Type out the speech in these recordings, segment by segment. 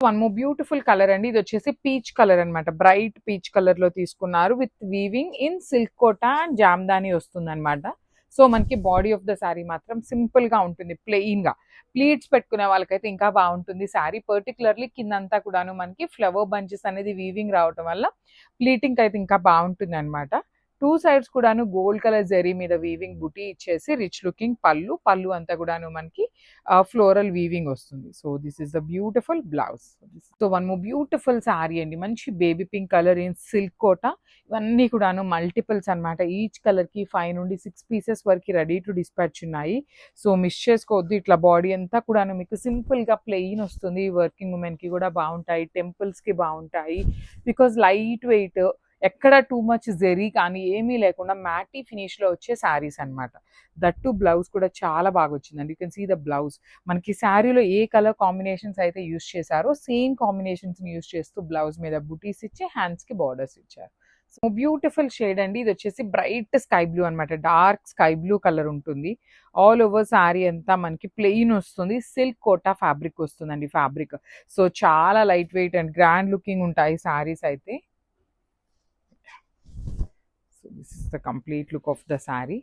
One more beautiful colour అండి. ఇది వచ్చేసి పీచ్ కలర్ అన్నమాట. బ్రైట్ పీచ్ కలర్ లో తీసుకున్నారు with weaving in silk Kota and Jamdani వస్తుంది అనమాట. సో మనకి బాడీ ఆఫ్ ద శారీ మాత్రం సింపుల్ గా ఉంటుంది, ప్లెయిన్ గా. ప్లీట్స్ పెట్టుకునే వాళ్ళకైతే ఇంకా బాగుంటుంది శారీ. పర్టికులర్లీ కిందంతా కూడాను మనకి ఫ్లవర్ బంచెస్ అనేది వీవింగ్ రావటం వల్ల ప్లీటింగ్ అయితే ఇంకా బాగుంటుంది అనమాట. టూ సైడ్స్ కూడాను గోల్డ్ కలర్ జరీ మీద వీవింగ్ బుటీ ఇచ్చేసి రిచ్ లుకింగ్ పళ్ళు అంతా కూడాను మనకి ఫ్లోరల్ వీవింగ్ వస్తుంది. So this is the beautiful blouse. So one more beautiful sari అండి. మంచి baby pink colour in silk Kota. ఇవన్నీ కూడాను మల్టిపుల్స్ అనమాట. ఈచ్ కలర్ కి 5 నుండి 6 పీసెస్ వరకు రెడీ టు డిస్పాచ్ ఉన్నాయి. సో మిస్ చేసుకోవద్దు. ఇట్లా బాడీ అంతా కూడాను మీకు సింపుల్ గా ప్లెయిన్ వస్తుంది. వర్కింగ్ ఉమెన్ కి కూడా బాగుంటాయి, టెంపుల్స్ కి బాగుంటాయి. బికాజ్ లైట్ వెయిట్, ఎక్కడ టూ మచ్ జెరీ కానీ ఏమీ లేకుండా మ్యాటీ ఫినిష్ లో వచ్చే శారీస్ అనమాట. దట్టు బ్లౌజ్ కూడా చాలా బాగా వచ్చిందండి. You can see the blouse. మనకి శారీలో ఏ కలర్ కాంబినేషన్స్ అయితే యూస్ చేశారో సేమ్ కాంబినేషన్స్ యూస్ చేస్తూ బ్లౌజ్ మీద బుటీస్ ఇచ్చి హ్యాండ్స్ కి బార్డర్స్ ఇచ్చారు. సో బ్యూటిఫుల్ షేడ్ అండి. ఇది వచ్చేసి బ్రైట్ స్కై బ్లూ అనమాట. డార్క్ స్కై బ్లూ కలర్ ఉంటుంది. ఆల్ ఓవర్ శారీ అంతా మనకి ప్లెయిన్ వస్తుంది. సిల్క్ కోటా ఫ్యాబ్రిక్ వస్తుందండి ఫ్యాబ్రిక్. సో చాలా light weight and grand looking ఉంటాయి శారీస్ అయితే. So this is the complete look of the sari.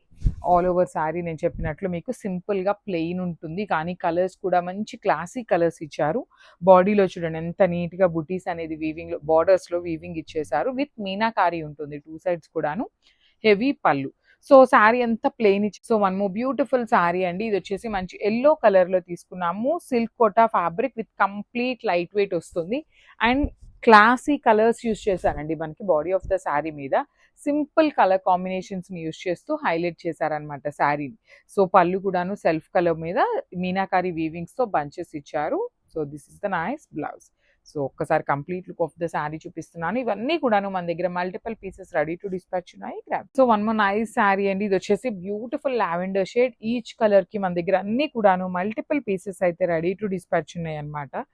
All over sari నేను చెప్పినట్లు మీకు సింపుల్గా ప్లెయిన్ ఉంటుంది, కానీ కలర్స్ కూడా మంచి క్లాసీ కలర్స్ ఇచ్చారు. బాడీలో చూడండి ఎంత నీట్గా బుటీస్ అనేది వీవింగ్లో బార్డర్స్లో వీవింగ్ ఇచ్చేసారు. విత్ మీనాకారి ఉంటుంది టూ సైడ్స్ కూడాను. హెవీ పళ్ళు. సో శారీ అంతా ప్లెయిన్ ఇచ్చి. So one more beautiful sari అండి. ఇది వచ్చేసి మంచి ఎల్లో కలర్లో తీసుకున్నాము. Silk Kota fabric with complete light weight వస్తుంది అండ్ క్లాసీ కలర్స్ యూస్ చేశారండి మనకి బాడీ ఆఫ్ ద శారీ మీద. సింపుల్ కలర్ కాంబినేషన్స్ ని యూస్ చేస్తూ హైలైట్ చేశారనమాట శారీని. సో పళ్ళు కూడాను సెల్ఫ్ కలర్ మీద మీనాకారి వీవింగ్స్ తో బంచెస్ ఇచ్చారు. So this is the nice blouse. So ఒక్కసారి complete look of the sari చూపిస్తున్నాను. ఇవన్నీ కూడాను మన దగ్గర multiple pieces ready to dispatch ఉన్నాయి. So one more nice sari అండి. ఇది వచ్చేసి beautiful lavender shade. Each colour కి మన దగ్గర అన్ని కూడాను మల్టిపుల్ పీసెస్ అయితే రెడీ టు డిస్పాచ్ ఉన్నాయి అనమాట.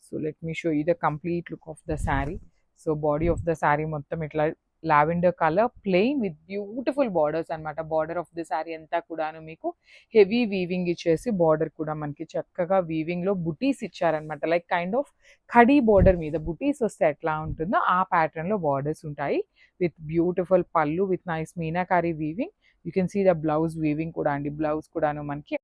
So let me show you the complete look of the sari. So body of the sari మొత్తం ఇట్లా lavender colour plain with beautiful borders అనమాట. బార్డర్ ఆఫ్ ది శారీ అంతా కూడాను మీకు హెవీ వీవింగ్ ఇచ్చేసి బార్డర్ కూడా మనకి చక్కగా వీవింగ్ లో బుటీస్ ఇచ్చారనమాట. Like kind of khadi border మీద బుటీస్ వస్తే ఎట్లా ఉంటుందో ఆ ప్యాటర్న్ లో బార్డర్స్ ఉంటాయి. విత్ బ్యూటిఫుల్ పళ్ళు with nice meenakari weaving. You can see the blouse weaving కూడా అండి. బ్లౌజ్ కూడాను మనకి